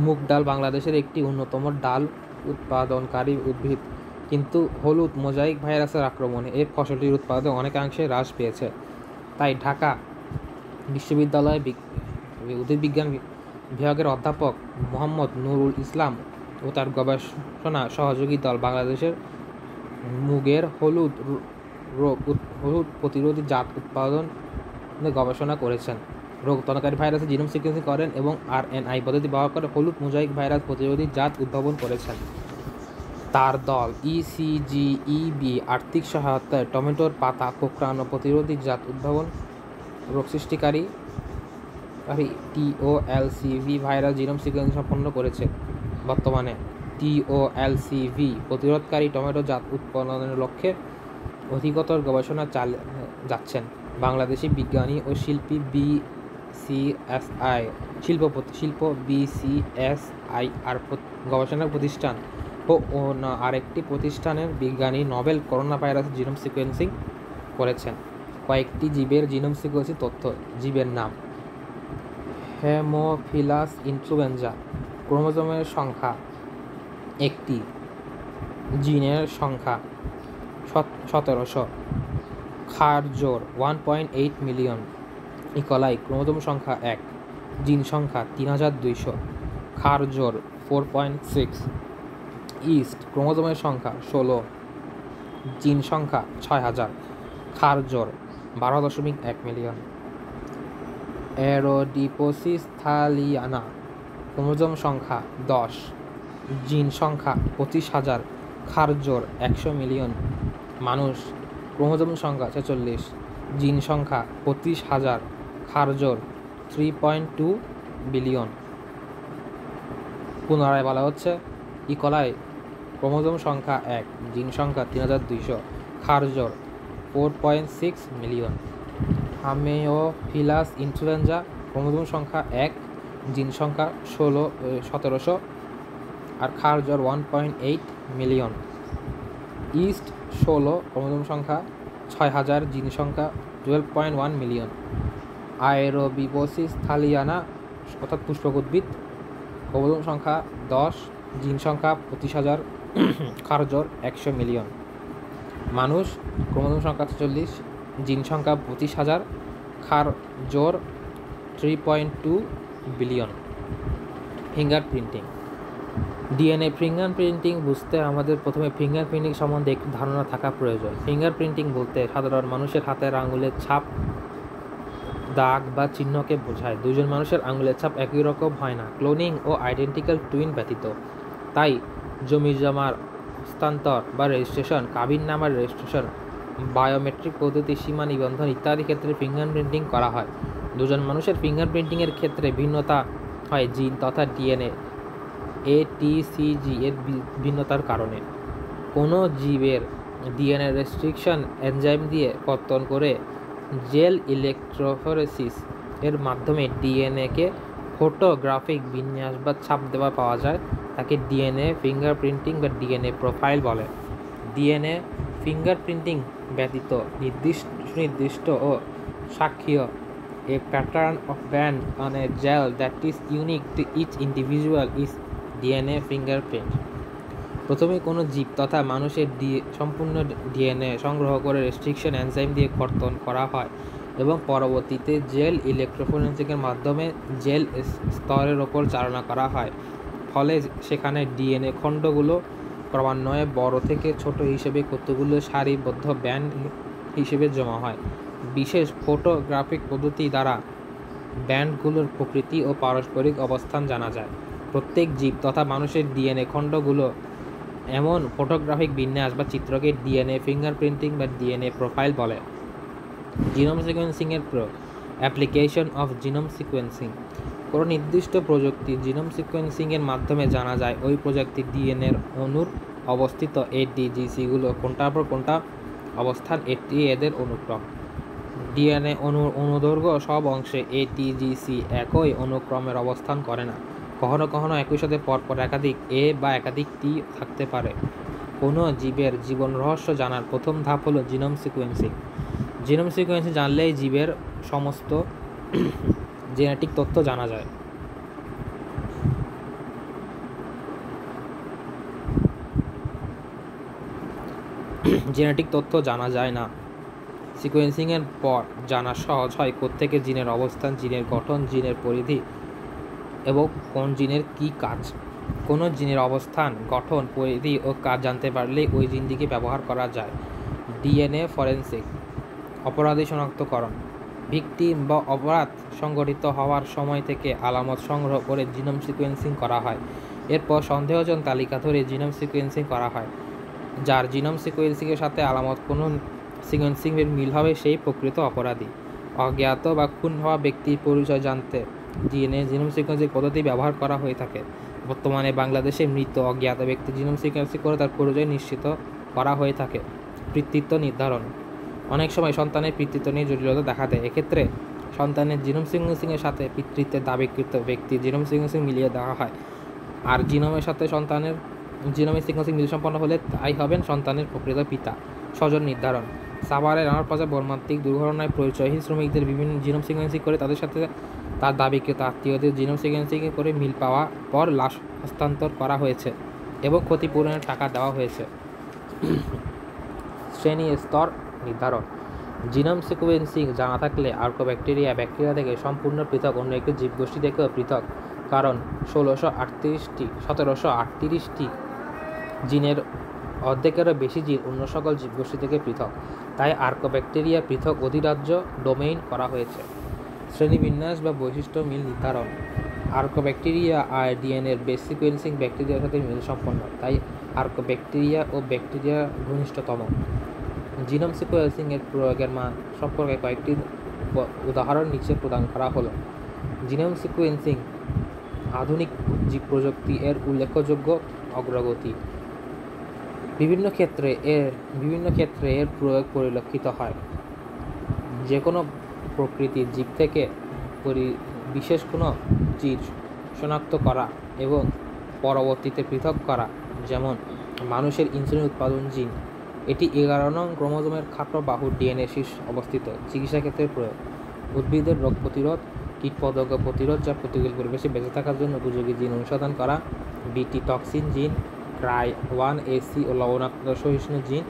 মুগ ডাল বাংলাদেশের একটি অন্যতম ডাল উৎপাদনকারী উদ্ভিদ, কিন্তু হলুদ মোজাইক ভাইরাসের আক্রমণে এর ফসলটির উৎপাদন অনেকাংশে হ্রাস পেয়েছে। তাই ঢাকা বিশ্ববিদ্যালয় উদ্ভিদবিজ্ঞান বিভাগের অধ্যাপক মোহাম্মদ নুরুল ইসলাম ও তার গবেষণা সহযোগী দল বাংলাদেশের মুগের হলুদ প্রতিরোধী জাত উৎপাদনে গবেষণা করেছেন। রোগ উৎপাদনকারী ভাইরাসের জিনোম সিকোয়েন্সিং করেন এবং RNA পদ্ধতি ব্যবহার করে হলুদ মোজাইক ভাইরাস প্রতিরোধী জাত উদ্ভাবন করেছেন। তার দল ECGEB আর্থিক সহায়তায় টমেটোর পাতা কোঁকড়ানো প্রতিরোধী জাত উদ্ভাবন, রোগ সৃষ্টিকারী TOLCV ভাইরাস জিনোম সিকোয়েন্সিং সম্পন্ন করেছে। বর্তমানে TOLCV প্রতিরোধকারী টমেটো জাত উৎপাদনের লক্ষ্যে অধিকতর গবেষণা যাচ্ছেন। বাংলাদেশি বিজ্ঞানী ও শিল্প BCSIR গবেষণা প্রতিষ্ঠান ও আরেকটি প্রতিষ্ঠানের বিজ্ঞানী নোবেল করোনা ভাইরাসের জিনোম সিকোয়েন্সিং করেছেন। কয়েকটি জীবের জিনোম সিকোয়েন্সিং তথ্য। জীবের নাম: হেমোফিলাস ইনফ্লুয়েঞ্জা। ক্রোমোজোমের সংখ্যা 1টি। জিনের সংখ্যা 1700। ক্ষার জোর 1.8 মিলিয়ন। ইকোলাই ক্রোমোজোম সংখ্যা 1, জিন সংখ্যা 3200, ক্ষার জোর 4.6। ইস্ট ক্রোমোজোমের সংখ্যা 16, জিন সংখ্যা 6000, ক্ষার জোড় 12.1 মিলিয়ন। এরোডিপোসিস থালিয়ানা ক্রোমোজোম সংখ্যা 10, জিন সংখ্যা 25,000, ক্ষার জোড় 100 মিলিয়ন। মানুষ ক্রোমোজোম সংখ্যা 46, জিন সংখ্যা 25,000, ক্ষার জোড় 3.2 বিলিয়ন। পুনরায় বলা হচ্ছে, ইকোলাই ক্রোমোজোম সংখ্যা 1, জিন সংখ্যা 3200, ক্ষার জোড় 4.6 মিলিয়ন। হামেওফিলাস ইনফ্লুয়েঞ্জা ক্রোমোজোম সংখ্যা 1, জিন সংখ্যা 1700, আর ক্ষার জোড় 1.8 মিলিয়ন। ইস্ট 16 ক্রোমোজোম সংখ্যা 6000, জিন সংখ্যা 12.1 মিলিয়ন। আয়েরোবিবোসিস থালিয়ানা অর্থাৎ পুষ্পক উদ্ভিদ ক্রোমোজোম সংখ্যা 10, জিন সংখ্যা 25,000, ক্ষার জোড় 100 মিলিয়ন। মানুষ ক্রোমোজোম সংখ্যা 46, জিন সংখ্যা 25,000, ক্ষার জোড় 3.2 বিলিয়ন। ফিঙ্গারপ্রিন্টিং। ডিএনএ ফিঙ্গারপ্রিন্টিং বুঝতে আমাদের প্রথমে ফিঙ্গারপ্রিন্টিং সম্বন্ধে একটি ধারণা থাকা প্রয়োজন। ফিঙ্গারপ্রিন্টিং বলতে সাধারণ মানুষের হাতের আঙুলের ছাপ, দাগ বা চিহ্নকে বোঝায়। দুজন মানুষের আঙুলের ছাপ একই রকম হয় না, ক্লোনিং ও আইডেন্টিক্যাল টুইন ব্যতীত। তাই জমিজমার হস্তান্তর বা রেজিস্ট্রেশন, কাবিননামার রেজিস্ট্রেশন, বায়োমেট্রিক পদ্ধতি, সীমা নিবন্ধন ইত্যাদি ক্ষেত্রে ফিঙ্গারপ্রিন্টিং করা হয়। দুজন মানুষের ফিঙ্গারপ্রিন্টিংয়ের ক্ষেত্রে ভিন্নতা হয় জিন তথা ডিএনএ ATCG এর ভিন্নতার কারণে। কোনো জীবের ডিএনএ রেস্ট্রিকশন এনজাইম দিয়ে কর্তন করে জেল ইলেকট্রোফোরেসিস এর মাধ্যমে ডিএনএকে ফটোগ্রাফিক বিন্যাস বা ছাপ দেওয়া পাওয়া যায়, তাকে ডিএনএ ফিঙ্গারপ্রিন্টিং বা ডিএনএ প্রোফাইল বলে। ডিএনএ ফিঙ্গারপ্রিন্টিং ব্যতীত সুনির্দিষ্ট ও সাক্ষ্য A pattern of band on a gel that is unique to each individual is DNA fingerprint. প্রথমে কোনো জীব তথা মানুষের সম্পূর্ণ ডিএনএ সংগ্রহ করে রেস্ট্রিকশন এনজাইম দিয়ে কর্তন করা হয় এবং পরবর্তীতে জেল ইলেকট্রোফোরেন্সিকের মাধ্যমে জেল স্তরের ওপর চালনা করা হয়। ফলে সেখানে ডিএনএ খণ্ডগুলো ক্রমান্বয়ে বড় থেকে ছোট হিসেবে কতগুলো সারিবদ্ধ ব্যান্ড হিসেবে জমা হয়। বিশেষ ফটোগ্রাফিক পদ্ধতি দ্বারা ব্যান্ডগুলোর প্রকৃতি ও পারস্পরিক অবস্থান জানা যায়। প্রত্যেক জীব তথা মানুষের ডিএনএ খণ্ডগুলো এমন ফটোগ্রাফিক বিন্যাস বা চিত্রকে ডিএনএ ফিঙ্গারপ্রিন্টিং বা ডিএনএ প্রোফাইল বলে। জিনোম সিকোয়েন্সিংয়ের প্রয়োগ। Application of genome sequencing. কোনো নির্দিষ্ট প্রযুক্তি জিনোম সিকোয়েন্সিংয়ের মাধ্যমে জানা যায় ওই প্রযুক্তির ডিএনএর অণুর অবস্থিত ATGCগুলো কোনটার পর কোনটা অবস্থান, এটি এদের অনুক্রম। ডিএনএ অনুদৈর্ঘ্য সব অংশে ATGC একই অনুক্রমের অবস্থান করে না, কখনো কখনো একই সাথে পরপর একাধিক A বা একাধিক T থাকতে পারে। কোনো জীবের জীবন রহস্য জানার প্রথম ধাপ হলো জিনোম সিকোয়েন্সিং। জিনোম সিকোয়েন্সিং জানলেই জীবের সমস্ত জেনেটিক তথ্য জানা যায়। জেনেটিক তথ্য জানা যায় না। সিকোয়েন্সিংয়ের পর জানা সহজ হয় কোত্থেকে জিনের অবস্থান, জিনের গঠন, জিনের পরিধি এবং কোন জিনের কী কাজ। কোনো জিনের অবস্থান, গঠন, পরিধি ও কাজ জানতে পারলেই ওই জিনটিকে ব্যবহার করা যায়। DNA forensic. অপরাধী শনাক্তকরণ। ভিকটিম বা অপরাধ সংঘটিত হওয়ার সময় থেকে আলামত সংগ্রহ করে জিনোম সিকোয়েন্সিং করা হয়। এরপর সন্দেহজন তালিকা ধরে জিনোম সিকোয়েন্সিং করা হয়। যার জিনোম সিকোয়েন্সিংয়ের সাথে আলামত কোনো সিকোয়েন্সিংয়ের মিল হবে সেই প্রকৃত অপরাধী। অজ্ঞাত বা খুন হওয়া ব্যক্তির পরিচয় জানতে ডিএনএ জিনোম সিকোয়েন্সিং পদ্ধতি ব্যবহার করা হয়ে থাকে। বর্তমানে বাংলাদেশে মৃত অজ্ঞাত ব্যক্তি জিনোম সিকোয়েন্সিং করে তার পরিচয় নিশ্চিত করা হয়ে থাকে। পিতৃত্ব নির্ধারণ। অনেক সময় সন্তানের পিতৃত্ব নিয়ে জটিলতা দেখা দেয়। এক্ষেত্রে সন্তানের জিনোম সিকোয়েন্সিংয়ের সাথে পিতৃত্বের দাবিকৃত ব্যক্তির জিনোম সিকোয়েন্সিং মিলিয়ে দেওয়া হয়, আর জিনোমের সাথে সন্তানের জিনোমিক সিকোয়েন্সিং মিল সম্পন্ন হলে তাই হবেন সন্তানের প্রকৃত পিতা। স্বজন নির্ধারণ। সাভারের রানারপাজা মর্মান্তিক দুর্ঘটনায় পরিচয়হীন শ্রমিকদের বিভিন্ন জিনোম সিকোয়েন্সিং করে তাদের সাথে তার দাবিকৃত আত্মীয়দের জিনোম সিকোয়েন্সিং করে মিল পাওয়া পর লাশ হস্তান্তর করা হয়েছে এবং ক্ষতিপূরণের টাকা দেওয়া হয়েছে। শ্রেণী স্তর নির্ধারণ। জিনোম সিকোয়েন্সিং জানা থাকলে ব্যাকটেরিয়া থেকে সম্পূর্ণ পৃথক অন্য একটি জীবগোষ্ঠী থেকেও পৃথক, কারণ 1738টি জিনের অর্ধেকেরও বেশি জিন অন্য সকল জীবগোষ্ঠী থেকে পৃথক, তাই আর্কোব্যাকটেরিয়া পৃথক অধিরাজ্য ডোমেইন করা হয়েছে। শ্রেণীবিন্যাস বা বৈশিষ্ট্য মিল নির্ধারণ। আর্কোব্যাকটেরিয়া আর ডিএনএর বেস সিকোয়েন্সিং ব্যাকটেরিয়ার সাথে মিল সম্পন্ন, তাই আর্কোব্যাকটেরিয়া ও ব্যাকটেরিয়া ঘনিষ্ঠতম। জিনোম সিকোয়েন্সিং এর প্রয়োগের মান সম্পর্কে কয়েকটি উদাহরণ নিচে প্রদান করা হলো। জিনোম সিকোয়েন্সিং আধুনিক জীব প্রযুক্তি এর উল্লেখযোগ্য অগ্রগতি। বিভিন্ন ক্ষেত্রে এর প্রয়োগ পরিলক্ষিত হয়। যে কোনো প্রকৃতির জীব থেকে বিশেষ কোনো জিন শনাক্ত করা এবং পরবর্তীতে পৃথক করা, যেমন মানুষের ইনসুলিন উৎপাদন জিন, এটি 11 নং ক্রোমোজোমের খাটো বাহুর ডিএনএ শীর্ষ অবস্থিত। চিকিৎসা ক্ষেত্রে প্রয়োগ। উদ্ভিদের রোগ প্রতিরোধ, কীটপতঙ্গ প্রতিরোধ যা প্রতিকূল পরিবেশে বেঁচে থাকার জন্য উপযোগী জিন অনুসন্ধান করা, বিটি টক্সিন জিন, ক্রাই-1AC ও লবণাক্ত সহিষ্ণু জিন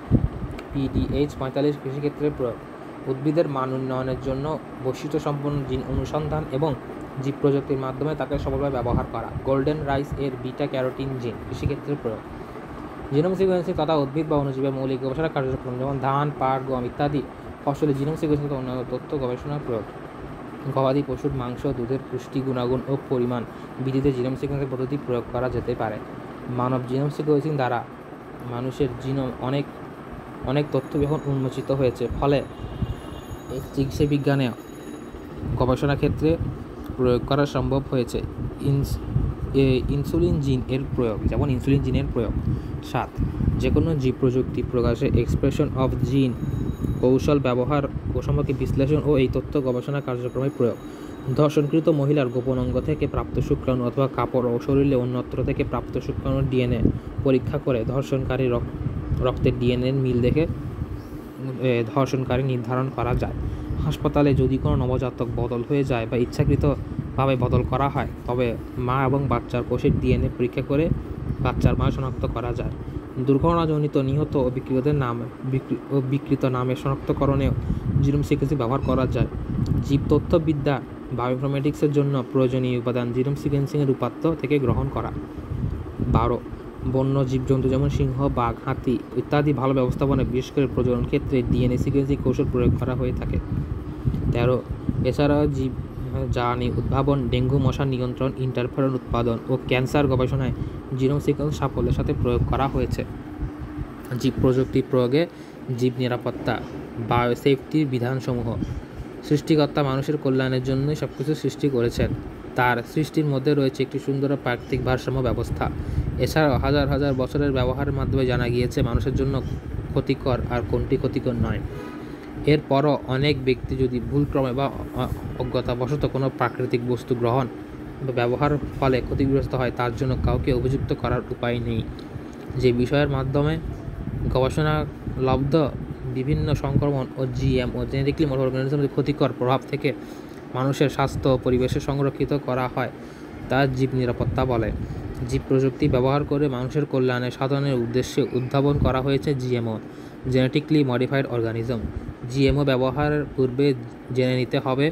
PDH45 কৃষিক্ষেত্রে প্রয়োগ। উদ্ভিদের মান উন্নয়নের জন্য বৈশিষ্ট্যসম্পন্ন জিন অনুসন্ধান এবং জীব প্রযুক্তির মাধ্যমে তাকে সফলভাবে ব্যবহার করা। গোল্ডেন রাইস এর বিটা ক্যারোটিন জিন কৃষিক্ষেত্রে প্রয়োগ। জিনোম সিকোয়েন্সিং তথা উদ্ভিদ বা অণুজীবের মৌলিক গবেষণা কার্যক্রম, যেমন ধান, পাট, গম ইত্যাদি ফসলে জিনোম সিকোয়েন্সিং তথা অন্যান্য তথ্য গবেষণার প্রয়োগ। গবাদি পশুর মাংস, দুধের পুষ্টি গুণাগুণ ও পরিমাণ বৃদ্ধিতে জিনোম সিকোয়েন্সিং পদ্ধতি প্রয়োগ করা যেতে পারে। মানব জিনোম সিকোয়েন্সিং দ্বারা মানুষের জিনোম অনেক তথ্য এখন উন্মোচিত হয়েছে, ফলে এই চিকিৎসা বিজ্ঞানে গবেষণা ক্ষেত্রে প্রয়োগ করা সম্ভব হয়েছে। ইনসুলিন জিন এর প্রয়োগ, যেমন ইনসুলিন জিনের প্রয়োগ। 7. যে কোনো জীব প্রযুক্তি প্রকাশে এক্সপ্রেশন অফ জিন কৌশল ব্যবহার সম্পর্কে বিশ্লেষণ ও এই তথ্য গবেষণা কার্যক্রমে প্রয়োগ। ধর্ষণকৃত মহিলার গোপন অঙ্গ থেকে প্রাপ্ত শুক্রাণু অথবা কাপড় ও শরীরে অন্যত্র থেকে প্রাপ্ত শুক্রাণুর ডিএনএ পরীক্ষা করে ধর্ষণকারী রক্তের ডিএনএ মিল দেখে ধর্ষণকারী নির্ধারণ করা যায়। হাসপাতালে যদি কোনো নবজাতক বদল হয়ে যায় বা ইচ্ছাকৃতভাবে বদল করা হয়, তবে মা এবং বাচ্চার কোষের ডিএনএ পরীক্ষা করে বাচ্চার মা শনাক্ত করা যায়। দুর্ঘটনাজনিত নিহত ও বিকৃত নামের শনাক্তকরণেও জিনোম সিকোয়েন্সিং ব্যবহার করা যায়। জীবতত্ত্ববিদ্যা বায়োইনফরমেটিক্সের জন্য প্রয়োজনীয় উপাদান জিনোম সিকোয়েন্সিংয়ের উপাত্ত থেকে গ্রহণ করা। 12. বন্য জীবজন্তু যেমন সিংহ, বাঘ, হাতি ইত্যাদি ভালো ব্যবস্থাপনা, বিশেষ করে প্রজনন ক্ষেত্রে ডিএনএ সিকোয়েন্সিং কৌশল প্রয়োগ করা হয়ে থাকে। 13. এছাড়াও জীবজানি উদ্ভাবন, ডেঙ্গু মশা নিয়ন্ত্রণ, ইন্টারফেরন উৎপাদন ও ক্যান্সার গবেষণায় জিনোম সিকোয়েন্স সাফল্যের সাথে প্রয়োগ করা হয়েছে। জীব প্রযুক্তি প্রয়োগে জীব নিরাপত্তা, বায়োসেফটির বিধানসমূহ। সৃষ্টিকর্তা মানুষের কল্যাণের জন্যই সবকিছু সৃষ্টি করেছেন। তার সৃষ্টির মধ্যে রয়েছে একটি সুন্দর প্রাকৃতিক ভারসাম্য ব্যবস্থা। এছাড়াও হাজার হাজার বছরের ব্যবহারের মাধ্যমে জানা গিয়েছে মানুষের জন্য ক্ষতিকর আর কোনটি ক্ষতিকর নয়। এরপরও অনেক ব্যক্তি যদি ভুলক্রমে বা অজ্ঞতাবশত কোনো প্রাকৃতিক বস্তু গ্রহণ বা ব্যবহারের ফলে ক্ষতিগ্রস্ত হয়, তার জন্য কাউকে অভিযুক্ত করার উপায় নেই। যে বিষয়ের মাধ্যমে গবেষণালব্ধ বিভিন্ন সংক্রমণ ও জিএম ও জেনেটিক্যালি মডিফাইড অর্গানিজমের ক্ষতিকর প্রভাব থেকে মানুষের স্বাস্থ্য ও পরিবেশে সংরক্ষিত করা হয়, তা জীব নিরাপত্তা বলে। জীব প্রযুক্তি ব্যবহার করে মানুষের কল্যাণে সাধনের উদ্দেশ্যে উদ্ভাবন করা হয়েছে GMO, genetically modified organism. GMO ব্যবহারের পূর্বে জেনে নিতে হবে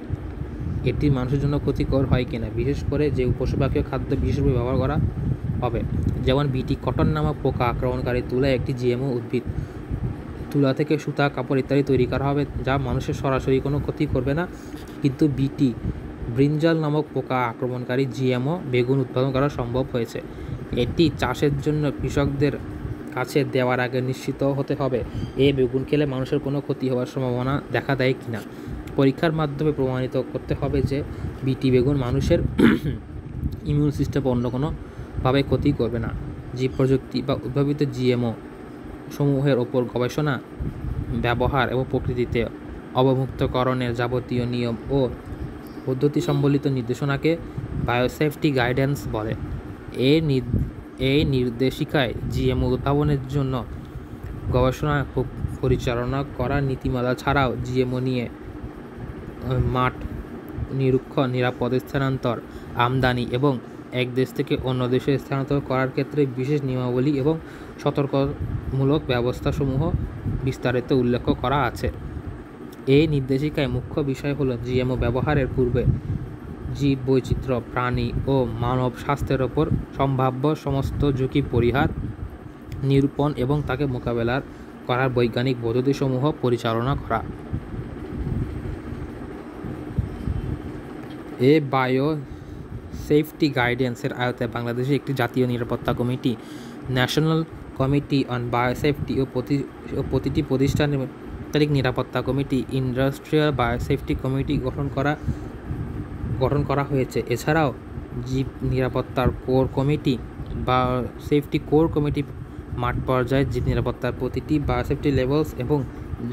এটি মানুষের জন্য ক্ষতিকর হয় কিনা, বিশেষ করে যে পশুপাখীয় খাদ্য বিশেষভাবে ব্যবহার করা হবে। যেমন বিটি কটন নামক পোকা আক্রমণকারী তুলা একটি জিএমও উদ্ভিদ। তুলা থেকে সুতা, কাপড় ইত্যাদি তৈরি করা হবে, যা মানুষের সরাসরি কোনো ক্ষতি করবে না। কিন্তু বিটি ব্রিঞ্জাল নামক পোকা আক্রমণকারী জিএমও বেগুন উৎপাদন করা সম্ভব হয়েছে। এটি চাষের জন্য কৃষকদের কাছে দেওয়ার আগে নিশ্চিত হতে হবে এ বেগুন খেলে মানুষের কোনো ক্ষতি হওয়ার সম্ভাবনা দেখা দেয় কিনা। পরীক্ষার মাধ্যমে প্রমাণিত করতে হবে যে বিটি বেগুন মানুষের ইমিউন সিস্টেম অন্য কোনোভাবে ক্ষতি করবে না। জীব প্রযুক্তি বা উদ্ভাবিত জিএমও সমূহের ওপর গবেষণা, ব্যবহার এবং প্রকৃতিতে অবমুক্তকরণের যাবতীয় নিয়ম ও পদ্ধতি সম্বলিত নির্দেশনাকে বায়োসেফটি গাইডেন্স বলে। এই নির্দেশিকায় জিএমও উদ্ভাবনের জন্য গবেষণা পরিচালনা করার নীতিমালা ছাড়াও জিএমও নিয়ে মাঠ নিরীক্ষণ, নিরাপদ স্থানান্তর, আমদানি এবং এক দেশ থেকে অন্য দেশে স্থানান্তর করার ক্ষেত্রে বিশেষ নিয়মাবলী এবং সতর্কমূলক ব্যবস্থাসমূহ বিস্তারিত উল্লেখ করা আছে। এই নির্দেশিকায় মুখ্য বিষয় হলো জিএমও ব্যবহারের পূর্বে জীব বৈচিত্র্য, প্রাণী ও মানব স্বাস্থ্যের ওপর সম্ভাব্য সমস্ত ঝুঁকি পরিহার নিরূপণ এবং তাকে মোকাবেলা করার বৈজ্ঞানিক পদ্ধতিসমূহ পরিচালনা করা। বায়ো সেফটি গাইডেন্সের আওতায় বাংলাদেশে একটি জাতীয় নিরাপত্তা কমিটি, ন্যাশনাল কমিটি অন বায়োসেফটি ও প্রতিটি প্রতিষ্ঠানের নিরাপত্তা কমিটি, ইন্ডাস্ট্রিয়াল বায়োসেফটি কমিটি গঠন করা হয়েছে। এছাড়াও জীব নিরাপত্তার কোর কমিটি বা সেফটি কোর কমিটি, মাঠ পর্যায়ে জীব নিরাপত্তার প্রতিটি বায়োসেফটি লেভেলস এবং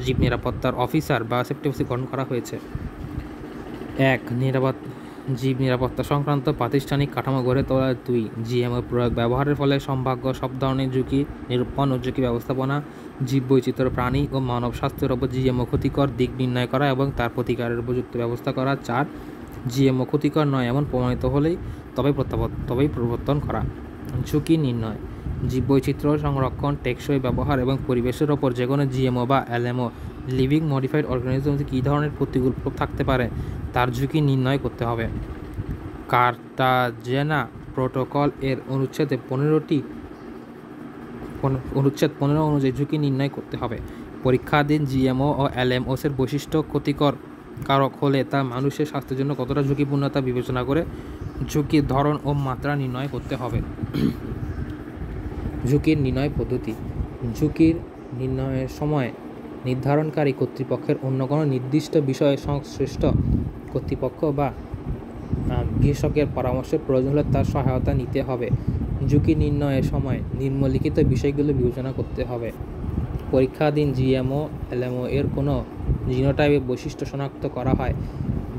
জীব নিরাপত্তার অফিসার বায়োসেফটি অফিসার গঠন করা হয়েছে। জীব নিরাপত্তা সংক্রান্ত প্রাতিষ্ঠানিক কাঠামো গড়ে তোলা। 2 জিএমও প্রয়োগ ব্যবহারের ফলে সম্ভাব্য সব ধরনের ঝুঁকি নিরূপণ ও ঝুঁকি ব্যবস্থাপনা। জীববৈচিত্র্য, প্রাণী ও মানব স্বাস্থ্যের উপর জিএমও ক্ষতিকর দিক নির্ণয় করা এবং তার প্রতিকারের উপযুক্ত ব্যবস্থা করা। 4 জিএমও ক্ষতিকর নয় এমন প্রমাণিত হলেই তবেই প্রবর্তন করা। ঝুঁকি নির্ণয়, জীববৈচিত্র্য সংরক্ষণ, টেকসই ব্যবহার এবং পরিবেশের ওপর যে কোনো জিএমও বা এলএমও লিভিং মডিফাইড অর্গানিজমে কী ধরনের প্রতিকূল প্রভাব থাকতে পারে তার ঝুঁকি নির্ণয় করতে হবে। কার্টাজেনা প্রোটোকল এর অনুচ্ছেদ 15 অনুযায়ী ঝুঁকি নির্ণয় করতে হবে। পরীক্ষাধীন জিএমও ও এলএমওসের বৈশিষ্ট্য ক্ষতিকর কারক হলে তা মানুষের স্বাস্থ্যের জন্য কতটা ঝুঁকিপূর্ণ তা বিবেচনা করে ঝুঁকির ধরন ও মাত্রা নির্ণয় করতে হবে। ঝুঁকির নির্ণয় পদ্ধতি, ঝুঁকির নির্ণয়ের সময় নির্ধারণকারী কর্তৃপক্ষের অন্য কোনো নির্দিষ্ট বিষয়ে সংশ্লিষ্ট কর্তৃপক্ষ বা বিশেষজ্ঞের পরামর্শের প্রয়োজন হলে তার সহায়তা নিতে হবে। ঝুঁকি নির্ণয়ের সময় নিম্নলিখিত বিষয়গুলো বিবেচনা করতে হবে। পরীক্ষাধীন জিএমও এলএমও এর কোনো জিনোটাইপের বৈশিষ্ট্য শনাক্ত করা হয়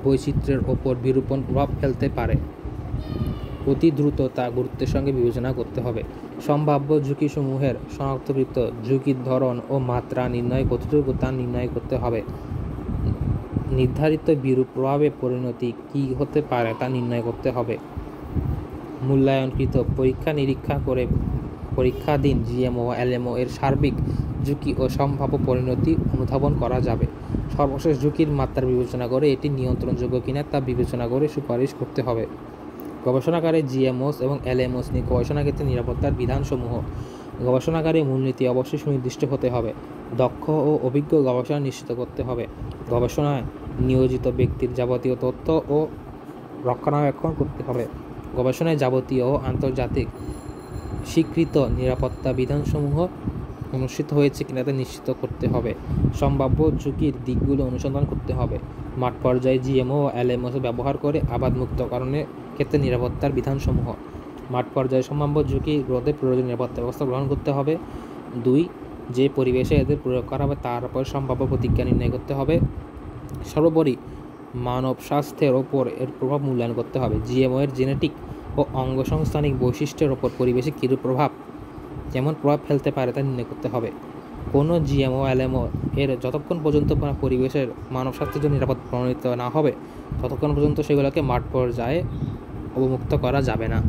বৈচিত্র্যের ওপর বিরূপণ প্রভাব ফেলতে পারে, অতি দ্রুত তা গুরুত্বের সঙ্গে বিবেচনা করতে হবে। সম্ভাব্য ঝুঁকিসমূহের শনাক্তকৃত ঝুঁকির ধরন ও মাত্রা নির্ণয় কতটুকু তা নির্ণয় করতে হবে। নির্ধারিত বিরূপ প্রভাবের পরিণতি কী হতে পারে তা নির্ণয় করতে হবে। মূল্যায়নকৃত পরীক্ষা নিরীক্ষা করে পরীক্ষাধীন জিএমও এলএমও এর সার্বিক ঝুঁকি ও সম্ভাব্য পরিণতি অনুধাবন করা যাবে। সর্বশেষ ঝুঁকির মাত্রা বিবেচনা করে এটি নিয়ন্ত্রণযোগ্য কিনা তা বিবেচনা করে সুপারিশ করতে হবে। গবেষণাগারে জিএমওস এবং এলএমওস নিয়ে গবেষণা ক্ষেত্রে নিরাপত্তার বিধানসমূহ। গবেষণাগারে মূলনীতি অবশ্যই সুনির্দিষ্ট হতে হবে। দক্ষ ও অভিজ্ঞ গবেষণা নিশ্চিত করতে হবে। গবেষণায় নিয়োজিত ব্যক্তির যাবতীয় তথ্য ও রক্ষণাবেক্ষণ করতে হবে। গবেষণায় যাবতীয় ও আন্তর্জাতিক স্বীকৃত নিরাপত্তা বিধানসমূহ অনুষ্ঠিত হয়েছে কিনা তা নিশ্চিত করতে হবে। সম্ভাব্য ঝুঁকির দিকগুলো অনুসন্ধান করতে হবে। মাঠ পর্যায়ে জিএমও ও এলএমওস ব্যবহার করে আবাদমুক্তকরণের ক্ষেত্রে নিরাপত্তার বিধানসমূহ। মাঠ পর্যায়ে সম্ভাব্য ঝুঁকি রোধে প্রয়োজনীয় নিরাপত্তা ব্যবস্থা গ্রহণ করতে হবে। 2 যে পরিবেশে এদের প্রয়োগ করা হবে তার উপর সম্ভাব্য প্রতিক্রিয়া নির্ণয় করতে হবে। সর্বোপরি মানব স্বাস্থ্যের ওপর এর প্রভাব মূল্যায়ন করতে হবে। জিএমও এর জেনেটিক ও অঙ্গসংস্থানিক বৈশিষ্ট্যের ওপর পরিবেশে কীরূপ যেমন প্রভাব ফেলতে পারে তা নির্ণয় করতে হবে। কোনো জিএমও এলএমও এর যতক্ষণ পর্যন্ত পরিবেশের মানব স্বাস্থ্যের জন্য নিরাপদ প্রমাণিত না হবে ততক্ষণ পর্যন্ত সেগুলোকে মাঠ পর্যায়ে অবমুক্ত করা যাবে না।